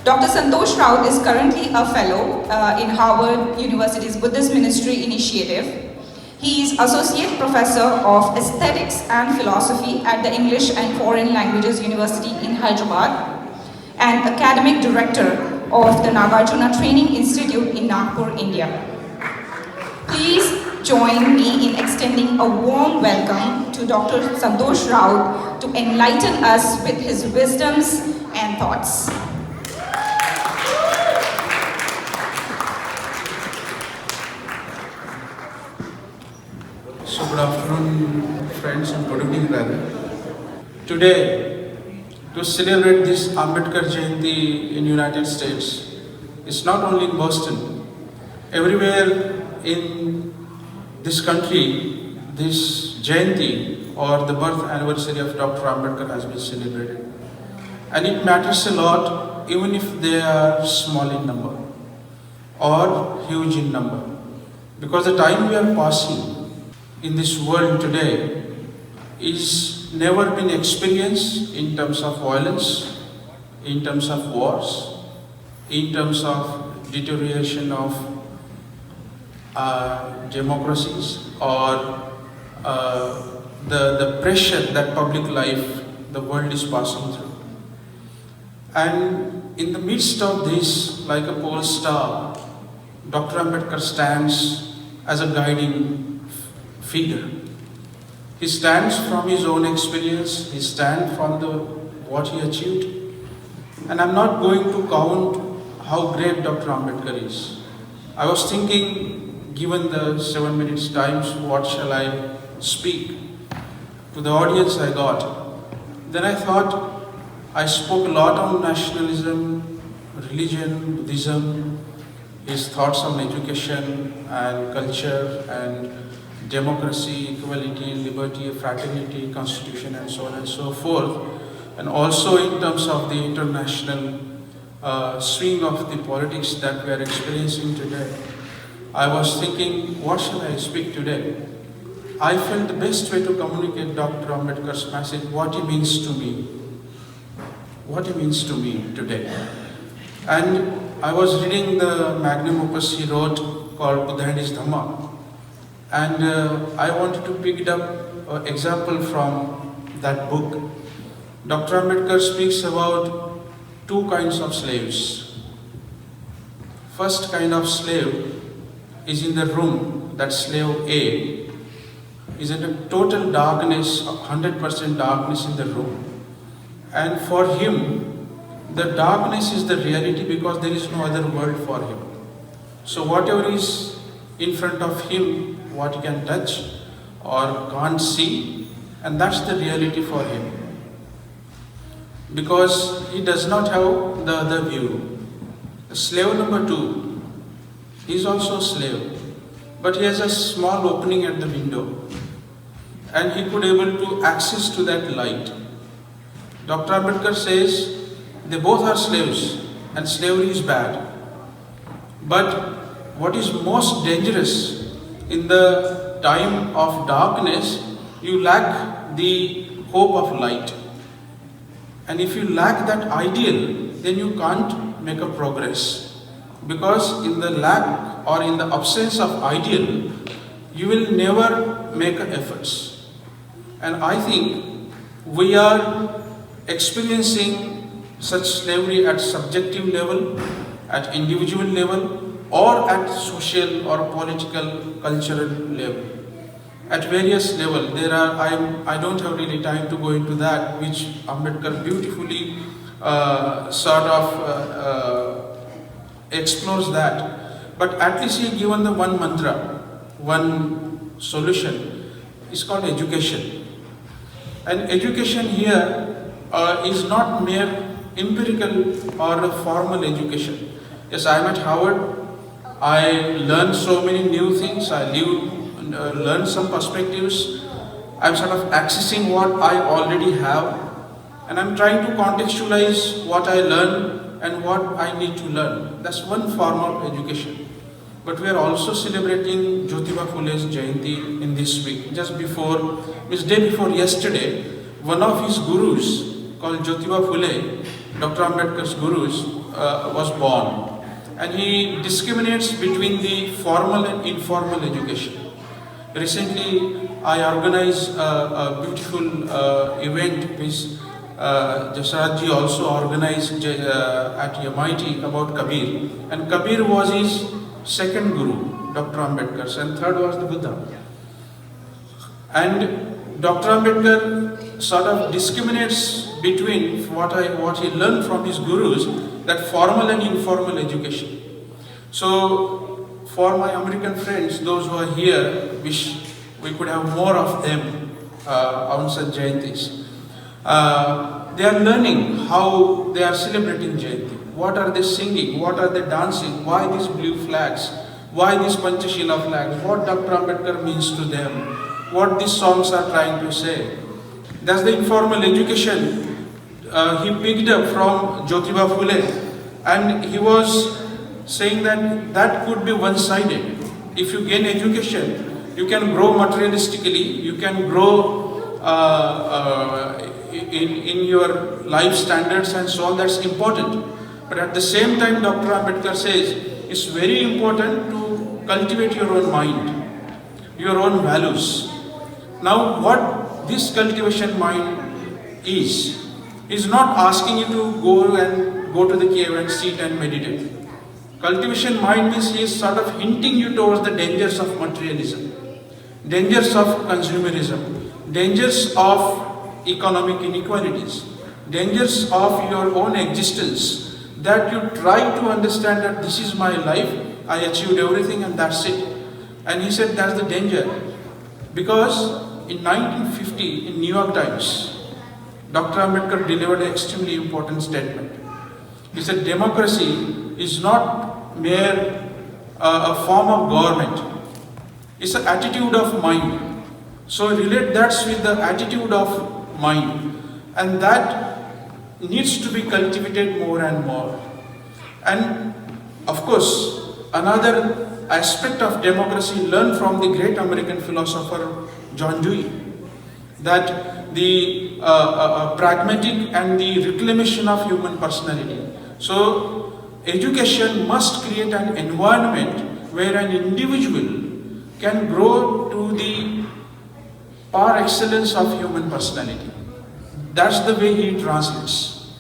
Dr. Santosh Raut is currently a fellow in Harvard University's Buddhist Ministry Initiative. He is Associate Professor of Aesthetics and Philosophy at the English and Foreign Languages University in Hyderabad and Academic Director of the Nagarjuna Training Institute in Nagpur, India. Please join me in extending a warm welcome to Dr. Santosh Raut to enlighten us with his wisdoms and thoughts. So good afternoon, friends, and good evening, rather. Today, to celebrate this Ambedkar Jayanti in United States, it's not only in Boston. Everywhere in this country, this Jayanti or the birth anniversary of Dr. Ambedkar has been celebrated. And it matters a lot, even if they are small in number or huge in number. Because the time we are passing in this world today is never been experienced in terms of violence, in terms of wars, in terms of deterioration of democracies, or the pressure that public life, the world is passing through. And in the midst of this, like a pole star, Dr. Ambedkar stands as a guiding figure. He stands from his own experience, he stands from what he achieved. And I'm not going to count how great Dr. Ambedkar is. I was thinking, given the 7 minutes times, what shall I speak to the audience I got? Then I thought I spoke a lot on nationalism, religion, Buddhism, his thoughts on education and culture and democracy, equality, liberty, fraternity, constitution, and so on and so forth. And also in terms of the international swing of the politics that we are experiencing today. I was thinking, what shall I speak today? I felt the best way to communicate Dr. Ambedkar's message, what he means to me. What he means to me today. And I was reading the magnum opus he wrote called Buddha and his Dhamma. And I wanted to pick up an example from that book. Dr. Ambedkar speaks about two kinds of slaves. First kind of slave is in the room, that slave A is in a total darkness, 100% darkness in the room. And for him, the darkness is the reality because there is no other world for him. So whatever is in front of him, what he can touch or can't see, and that's the reality for him. Because he does not have the other view. Slave number 2, he is also a slave, but he has a small opening at the window, and he could able to access to that light. Dr. Ambedkar says they both are slaves, and slavery is bad. But what is most dangerous in the time of darkness, you lack the hope of light. And if you lack that ideal, then you can't make a progress. Because in the lack or in the absence of ideal, you will never make efforts. And I think we are experiencing such slavery at subjective level, at individual level, or at social or political, cultural level. At various levels, there are, I don't have really time to go into that, which Ambedkar beautifully explores that. But at least he given the one mantra, one solution, is called education. And education here is not mere empirical or a formal education. Yes, I am at Harvard. I learned so many new things. I learned some perspectives. I'm sort of accessing what I already have, and I'm trying to contextualize what I learn and what I need to learn. That's one form of education. But we are also celebrating Jyotiba Phule's Jayanti in this week. Just before, day before yesterday, one of his gurus called Jyotiba Phule, Dr. Ambedkar's gurus, was born, and he discriminates between the formal and informal education. Recently, I organized a beautiful event which Jasharadji also organized at MIT about Kabir. And Kabir was his second guru, Dr. Ambedkar's, and third was the Buddha. And Dr. Ambedkar sort of discriminates between what he learned from his gurus, that formal and informal education. So, for my American friends, those who are here, wish we could have more of them on such Jayantis. They are learning how they are celebrating Jayanti. What are they singing? What are they dancing? Why these blue flags? Why these Panchashila flags? What Dr. Ambedkar means to them? What these songs are trying to say? That's the informal education he picked up from Jyotiba Phule, and he was saying that could be one-sided. If you gain education, you can grow materialistically, you can grow in your life standards and so on. That's important. But at the same time, Dr. Ambedkar says it's very important to cultivate your own mind, your own values. Now, what this cultivation mind is not asking you to go to the cave and sit and meditate. Cultivation mind means he is sort of hinting you towards the dangers of materialism, dangers of consumerism, dangers of economic inequalities, dangers of your own existence, that you try to understand that this is my life, I achieved everything and that's it. And he said that's the danger. Because in 1950, in New York Times, Dr. Ambedkar delivered an extremely important statement. He said democracy is not mere a form of government. It's an attitude of mind. So relate that with the attitude of mind. And that needs to be cultivated more and more. And of course, another aspect of democracy learned from the great American philosopher John Dewey, that the pragmatic and the reclamation of human personality. So, education must create an environment where an individual can grow to the par excellence of human personality. That's the way he translates.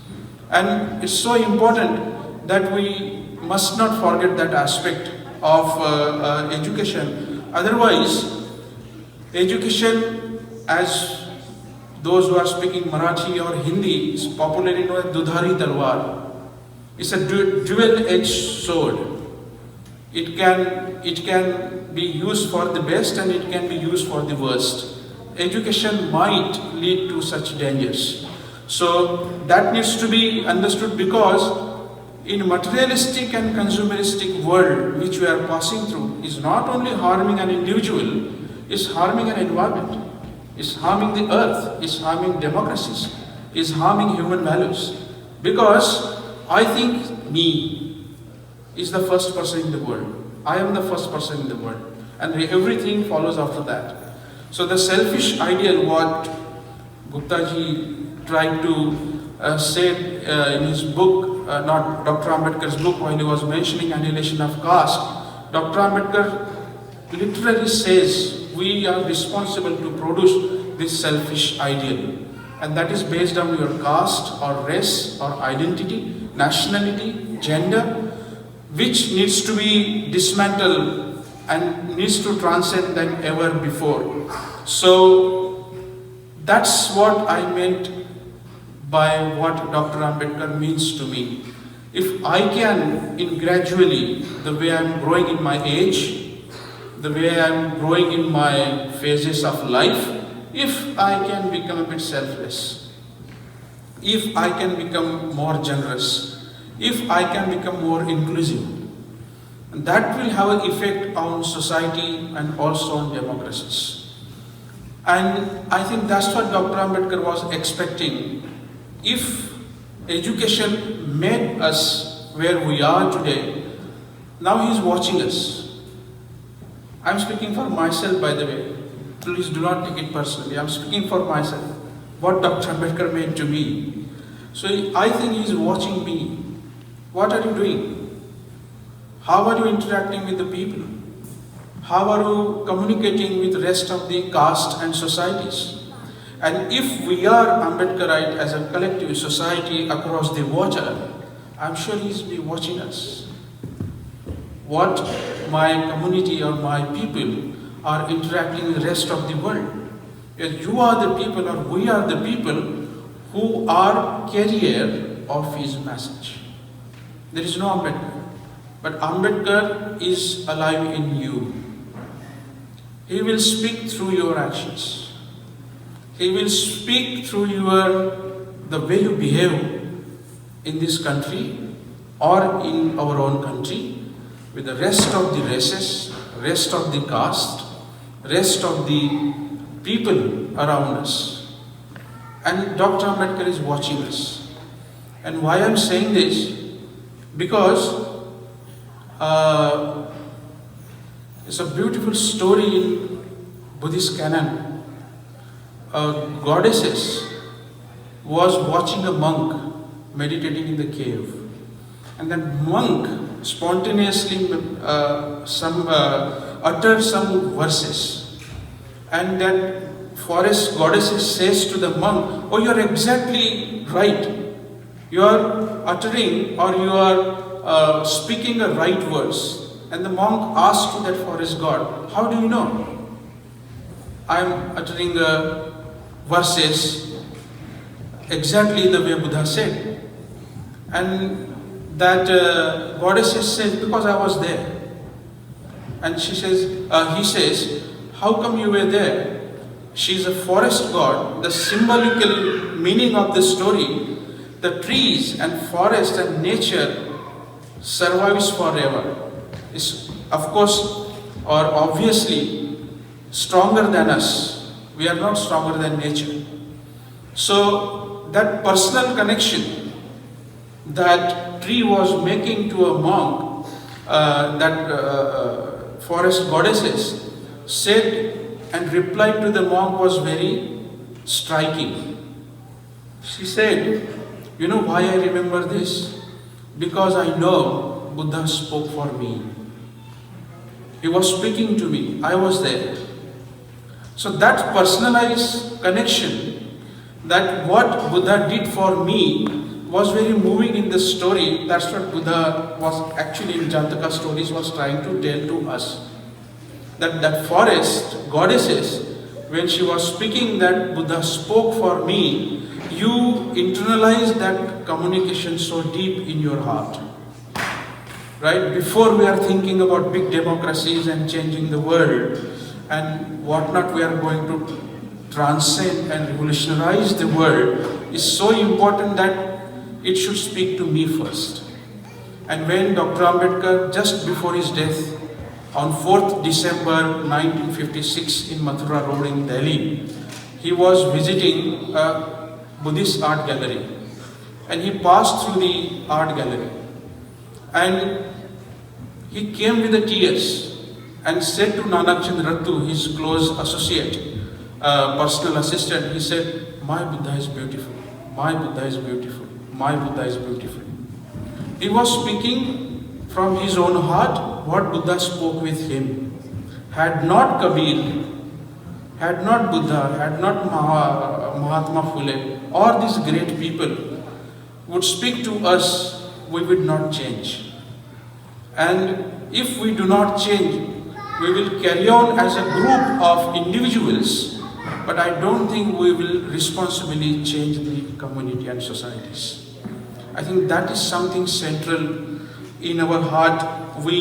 And it's so important that we must not forget that aspect of education. Otherwise, education, as those who are speaking Marathi or Hindi, is popularly known as Dudhari Talwar. It's a dual-edged sword. It can be used for the best and it can be used for the worst. Education might lead to such dangers. So that needs to be understood, because in materialistic and consumeristic world which we are passing through is not only harming an individual, it's harming an environment, it's harming the earth, it's harming democracies, it's harming human values. Because I think me is the first person in the world. I am the first person in the world. And everything follows after that. So the selfish ideal, what Guptaji tried to say in his book, not Dr. Ambedkar's book, while he was mentioning annihilation of caste, Dr. Ambedkar literally says we are responsible to produce this selfish ideal. And that is based on your caste or race or identity, nationality, gender, which needs to be dismantled and needs to transcend than ever before. So that's what I meant by what Dr. Ambedkar means to me. If I can, in gradually, the way I'm growing in my age, the way I'm growing in my phases of life, if I can become a bit selfless, if I can become more generous, if I can become more inclusive, that will have an effect on society and also on democracies. And I think that's what Dr. Ambedkar was expecting. If education made us where we are today, now he's watching us. I'm speaking for myself, by the way. Please do not take it personally. I'm speaking for myself. What Dr. Ambedkar made to me. So I think he's watching me. What are you doing? How are you interacting with the people? How are you communicating with the rest of the caste and societies? And if we are Ambedkarite as a collective society across the water, I'm sure he's been watching us. What my community or my people are interacting with the rest of the world. You are the people or we are the people who are carrier of his message. There is no Ambedkar, but Ambedkar is alive in you. He will speak through your actions. He will speak through the way you behave in this country or in our own country with the rest of the races, rest of the caste, rest of the people around us. And Dr. Ambedkar is watching us. And why I'm saying this? Because it's a beautiful story in Buddhist canon. A goddess was watching a monk meditating in the cave. And that monk spontaneously uttered some verses. And that forest goddess says to the monk, "Oh, you're exactly right. You are uttering or you are speaking the right words." And the monk asked to that forest god, "How do you know?" "I'm uttering the verses exactly the way Buddha said." And that goddess says, "Because I was there." And he says, "How come you were there?" She is a forest god. The symbolical meaning of the story, the trees and forest and nature survives forever. Is of course or obviously stronger than us. We are not stronger than nature. So that personal connection that tree was making to a monk, forest goddesses said and replied to the monk was very striking. She said, "You know why I remember this? Because I know Buddha spoke for me. He was speaking to me. I was there." So that personalized connection, that what Buddha did for me was very moving in the story. That's what Buddha was actually in Jataka stories was trying to tell to us. That forest goddesses, when she was speaking that Buddha spoke for me, you internalize that communication so deep in your heart. Right? Before we are thinking about big democracies and changing the world and whatnot, we are going to transcend and revolutionize the world. It's so important that it should speak to me first. And when Dr. Ambedkar, just before his death, on 4th December 1956 in Mathura Road in Delhi, he was visiting a Buddhist art gallery. And he passed through the art gallery. And he came with the tears and said to Nagarjuna Training, his close associate, personal assistant, he said, "My Buddha is beautiful. My Buddha is beautiful. My Buddha is beautiful." He was speaking from his own heart what Buddha spoke with him. Had not Kabir, had not Buddha, had not Mahatma Phule, or these great people would speak to us, we would not change. And if we do not change, we will carry on as a group of individuals, but I don't think we will responsibly change the community and societies. I think that is something central in our heart we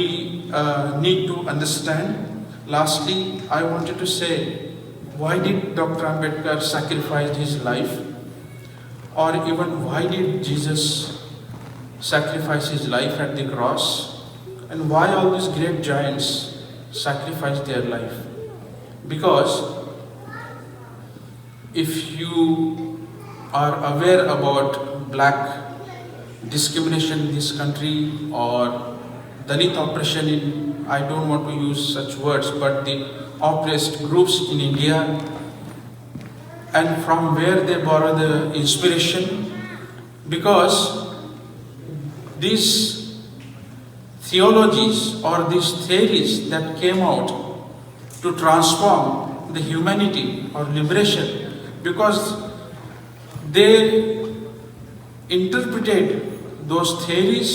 need to understand. Lastly, I wanted to say, why did Dr. Ambedkar sacrifice his life? Or even why did Jesus sacrifice his life at the cross? And why all these great giants sacrificed their life? Because if you are aware about black discrimination in this country or Dalit oppression in, I don't want to use such words, but the oppressed groups in India, and from where they borrow the inspiration, because these theologies or these theories that came out to transform the humanity or liberation, because they interpreted those theories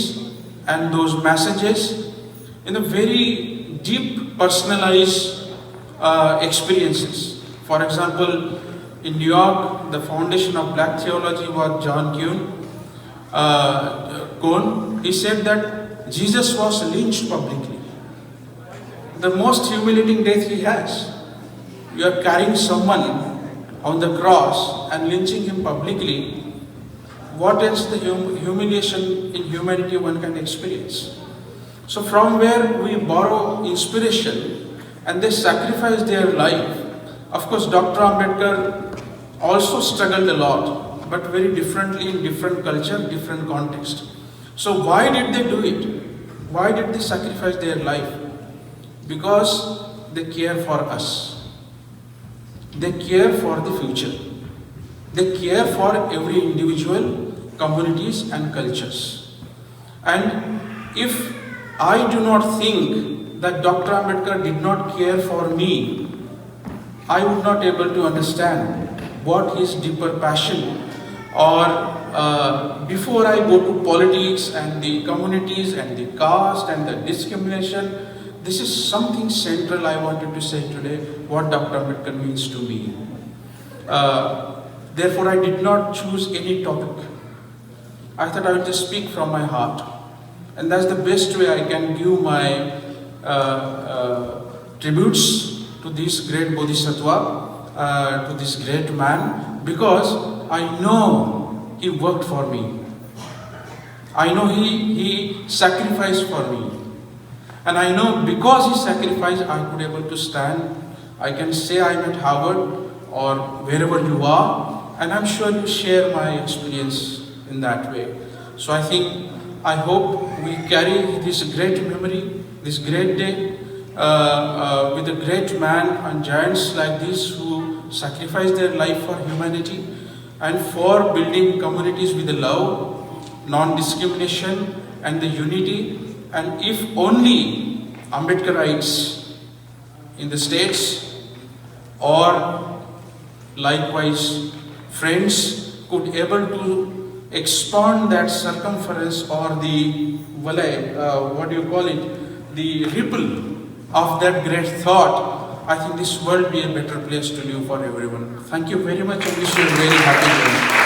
and those messages in a very deep, personalized experiences. For example, in New York, the foundation of black theology was John Cone. He said that Jesus was lynched publicly. The most humiliating death he has. You are carrying someone on the cross and lynching him publicly. What else the humiliation in humanity one can experience? So from where we borrow inspiration and they sacrifice their life. Of course, Dr. Ambedkar also struggled a lot, but very differently in different culture, different context. So why did they do it? Why did they sacrifice their life? Because they care for us. They care for the future. They care for every individual, communities and cultures. And if I do not think that Dr. Ambedkar did not care for me, I would not able to understand what his deeper passion, or before I go to politics and the communities and the caste and the discrimination, this is something central I wanted to say today, what Dr. Ambedkar means to me. Therefore, I did not choose any topic. I thought I would just speak from my heart. And that's the best way I can give my tributes to this great Bodhisattva, to this great man, because I know he worked for me. I know he sacrificed for me. And I know because he sacrificed, I could able to stand. I can say I'm at Harvard or wherever you are, and I'm sure you share my experience in that way. So I hope we carry this great memory, this great day, with a great man and giants like this who sacrificed their life for humanity and for building communities with the love, non-discrimination and the unity. And if only Ambedkarites in the states or likewise friends could able to expand that circumference or the the ripple of that great thought, I think this world be a better place to live for everyone. Thank you very much and wish you a very happy day.